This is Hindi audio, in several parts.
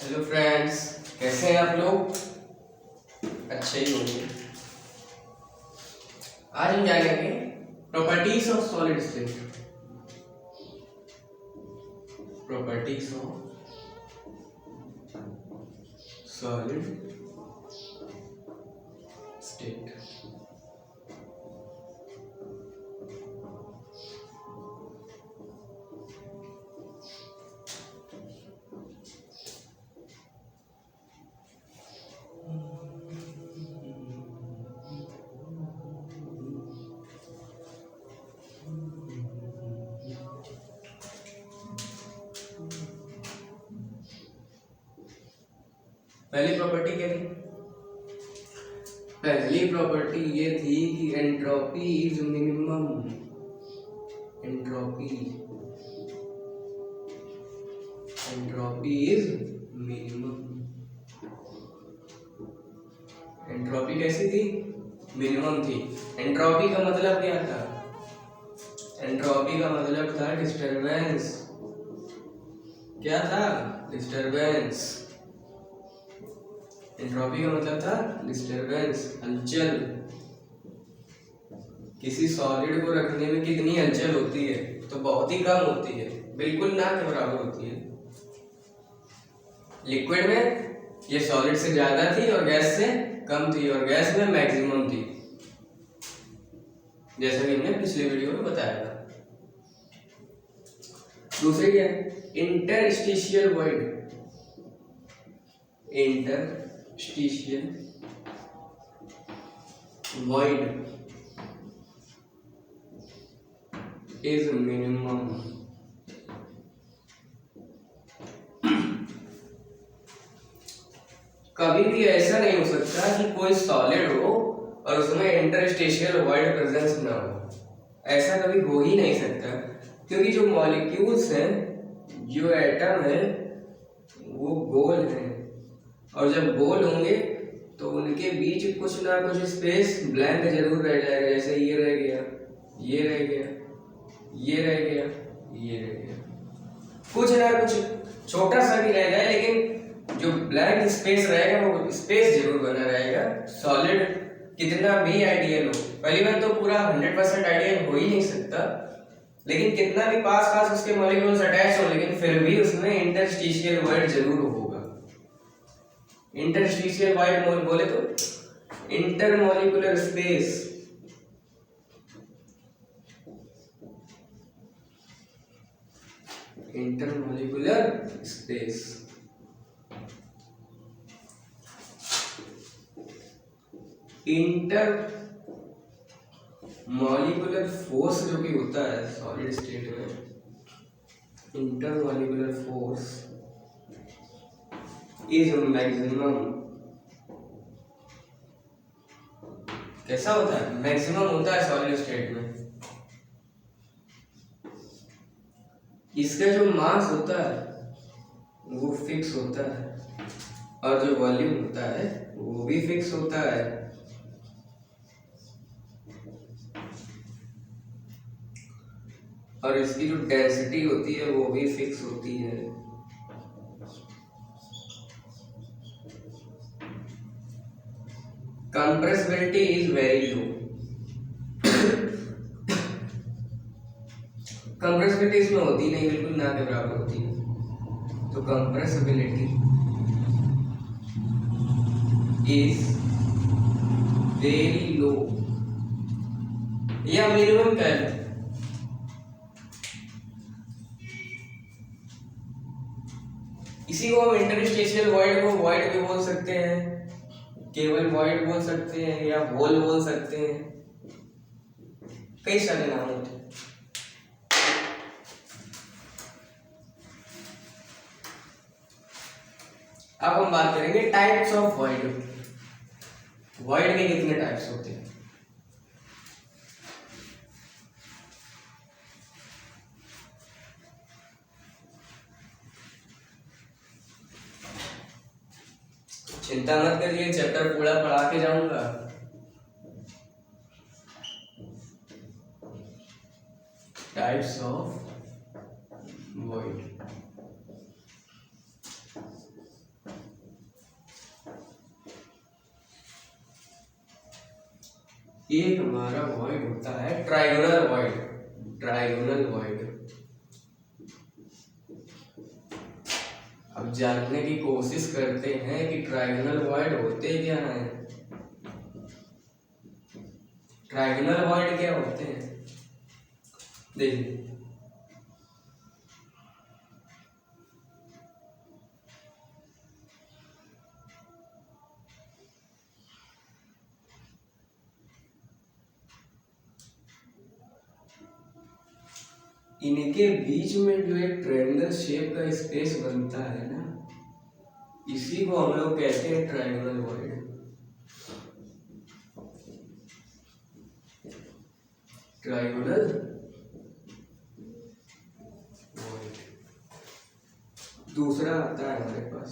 हेलो फ्रेंड्स, कैसे हैं आप लोग? अच्छे ही होंगे। आज हम जानेंगे properties of solid state. Properties of solid state. पहली प्रॉपर्टी क्या थी? पहली प्रॉपर्टी ये थी कि entropy is minimum. Entropy entropy is minimum. Entropy कैसी थी? मिनिमम थी। एंट्रोपी का मतलब क्या था? एंट्रोपी का मतलब था डिस्टरबेंस। क्या था? डिस्टरबेंस। एंट्रोपी का मतलब था डिस्टरबेंस, हलचल। किसी सॉलिड को रखने में कितनी हलचल होती है? तो बहुत ही कम होती है, बिल्कुल ना के बराबर होती है। लिक्विड में ये सॉलिड से ज्यादा थी और गैस से कम थी, और गैस में मैक्सिमम थी, जैसा कि हमने पिछले वीडियो में बताया था। दूसरी क्या है? Interstitial void. Interstitial void is minimum. कभी भी ऐसा नहीं हो सकता कि कोई सॉलिड हो और उसमें इंटरस्टिशियल वॉइड प्रेजेंस ना हो। ऐसा कभी हो ही नहीं सकता, क्योंकि जो मॉलिक्यूल्स हैं, जो एटम है, वो गोल हैं, और जब गोल होंगे तो उनके बीच कुछ ना कुछ स्पेस ब्लैंक जरूर रह जाएगा। जैसे ये रह गया, ये रह गया, ये रह गया, ये रह गया, कुछ ना कुछ छोटा सा भी रह जाए, लेकिन जो ब्लैंक स्पेस रहेगा वो स्पेस जरूर बना रहेगा। सॉलिड कितना भी आइडियल हो, पहली बार तो पूरा 100% आइडियल हो ही नहीं सकता, लेकिन कितना भी पास पास उसके मॉलिक्यूल्स अटैच हो, लेकिन फिर भी उसमें इंटरस्टिशियल वॉइड जरूर होगा। इंटरस्टिशियल वॉइड बोले तो intermolecular space. Intermolecular space. Inter molecular force जो भी होता है सॉलिड स्टेट में, इंटरमॉलिक्यूलर फोर्स इज मैक्सिमम। कैसा होता है? मैक्सिमम होता है सॉलिड स्टेट में। इसका जो मास होता है वो फिक्स होता है, और जो वॉल्यूम होता है वो भी फिक्स होता है। और इसकी जो डेंसिटी होती है वो भी फिक्स होती है। Compressibility is very low. Compressibility इसमें होती नहीं, बिल्कुल ना के बराबर होती है। तो कंप्रेसिबिलिटी इज वेरी लो, या मिनिमम कह लो। इसी को हम इंटरस्टिशियल वॉइड को वॉइड भी बोल सकते हैं, केवल वॉइड बोल सकते हैं, या होल बोल सकते हैं, कई सारे नाम होते हैं। अब हम बात करेंगे टाइप्स ऑफ वॉइड। वॉइड के कितने टाइप्स होते हैं? चिंता मत करिए, चैप्टर पूरा पढ़ा के जाऊंगा। Types of void. एक हमारा वॉइड होता है ट्राइगोनल वॉइड। ट्राइगोनल वॉइड अब जानने की कोशिश करते हैं कि ट्राइगोनल वॉइड होते क्या हैं। ट्राइगोनल वॉइड क्या होते हैं देखिए, इनके बीच में जो एक ट्रायंगल शेप का स्पेस बनता है ना, इसी को हम लोग कहते हैं ट्रायंगल वॉइड। Triangle void. दूसरा आता है हमारे पास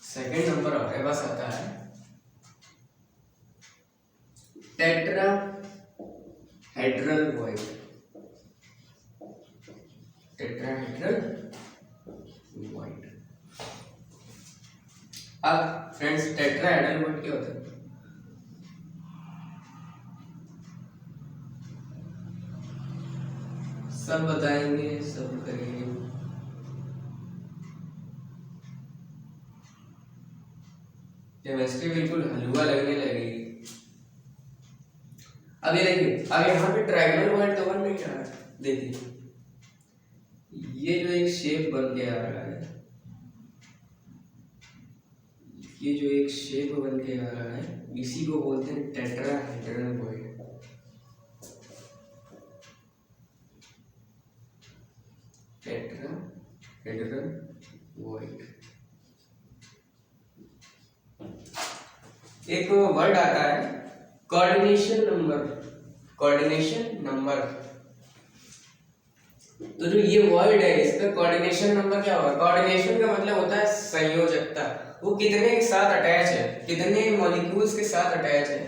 सेकंड नंबर हमारे पास आता है टेट्राहेड्रल वॉइड। Tetrahedral void. अब फ्रेंड्स टेट्राहेड्रल वॉइड क्या होता है? सब बताएंगे, सब करेंगे। केमिस्ट्री बिल्कुल हलवा लगने लगेगी। अब ये देखिए, अब यहाँ पे ट्रायंगल वॉइड तो बन नहीं रहा है। देखिए ये जो एक शेप बन के आ रहा है, ये जो एक शेप बन के आ रहा है, इसी को बोलते हैं टेट्राहेड्रल वॉइड। Tetrahedral void. एक वर्ड आता है कोऑर्डिनेशन नंबर। Coordination number. तो जो ये वर्ड है इसका कोऑर्डिनेशन नंबर क्या होगा? कोऑर्डिनेशन का मतलब होता है संयोजकता। वो कितने के साथ अटैच है, कितने मॉलिक्यूल्स के साथ अटैच है।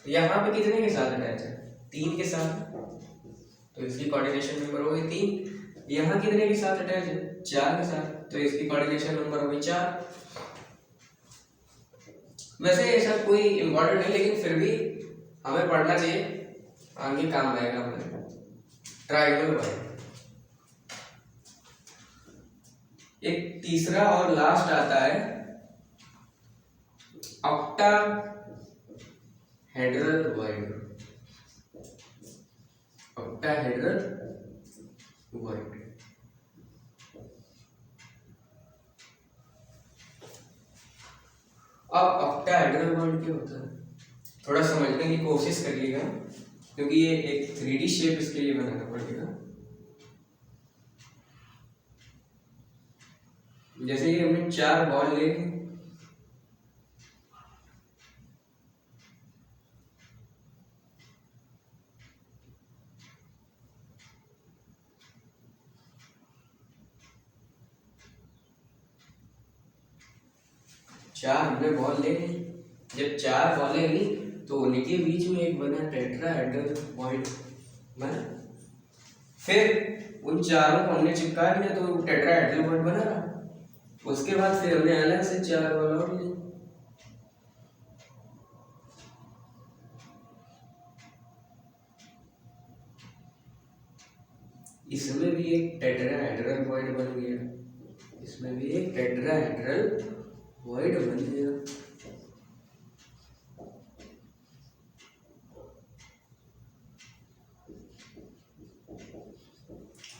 यहाँ पे कितने के साथ अटैच है? 3 के साथ, तो इसकी कोऑर्डिनेशन नंबर हो गई 3। यहाँ कितने के साथ अटैच है? 4 के साथ, तो इसकी कोऑर्डिनेशन नंबर हो गई 4। वैसे ऐसा कोई इम्पोर्टेंट नहीं, लेकिन फिर भी हमें पढ़ना चाहिए, आगे काम आएगा हमें। Triangle void. एक तीसरा और लास्ट आता है ऑक्टाहेड्रल वॉइड। Octahedral void. अब ऑक्टाहेड्रल वॉइड क्या होता है, थोड़ा समझने की कोशिश करिएगा, क्योंकि ये एक 3D शेप इसके लिए बनाना पड़ेगा। जैसे ये हमने 4 बॉल ले, हमने बॉल ले ली। जब 4 बॉलें ली तो उनके बीच में एक बना टेट्राहेड्रल वॉइड बना। फिर उन चारों को हमने चिपका दिया तो टेट्राहेड्रल वॉइड बना रहा। उसके बाद फिर हमने अलग से 4 बॉल और ली। इसमें भी एक टेट्राहेड्रल वॉइड बन गया। इसमें भी एक टेट्राहेड्रल वॉइड बन गया।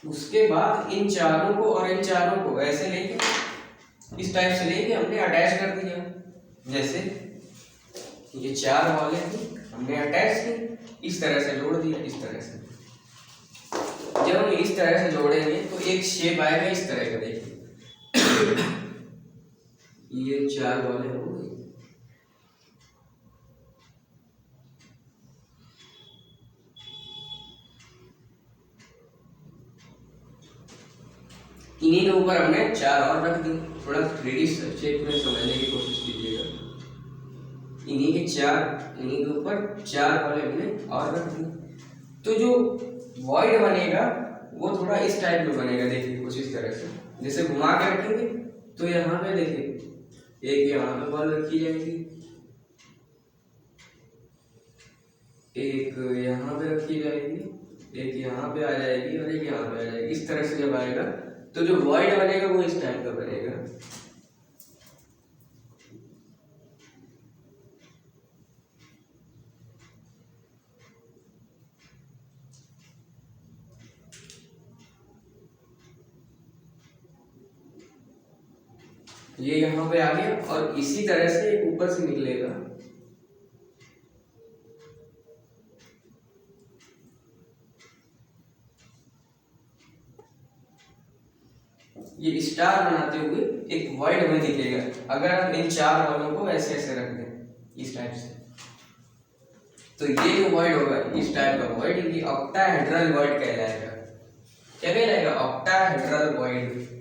उसके बाद इन चारों को और इन चारों को ऐसे लेके, इस टाइप से लेके हमने अटैच कर दिया। जैसे ये 4 बॉलें थी, हमने अटैच की, इस तरह से जोड़ दिया। इस तरह से जब हम इस तरह से जोड़ेंगे तो एक शेप आएगा इस तरह का। देखिए ये 4 बॉलें हो गई। इन्हीं के ऊपर हमने 4 और रख दी। थोड़ा 3D शेप में समझने की कोशिश कीजिएगा। इन्हीं के ऊपर 4 बॉलें हमने और रख दी। तो जो वॉइड बनेगा वो थोड़ा इस टाइप में बनेगा। देखिए कुछ इस तरह से। जैसे घुमा के रखेंगे तो यहाँ पे देखिए एक यहाँ पे बॉल रखी जाएगी, एक यहाँ पे रखी जाएगी, एक यहाँ पे आ जाएगी और एक यहाँ पे आ जाएगी। इस तरह से जब आएगा तो जो वॉइड बनेगा वो इस टाइप का बनेगा। ये यहाँ पे आ गया और इसी तरह से एक ऊपर से निकलेगा। ये स्टार बनाते हुए एक वर्ड हमें दिखेगा अगर हम इन चार बॉलों को ऐसे ऐसे रख दें इस टाइप से। तो ये जो वर्ड होगा इस टाइप का वर्ड ये ऑक्टाहेड्रल वर्ड कहलाएगा। क्या कहलाएगा? Octahedral word.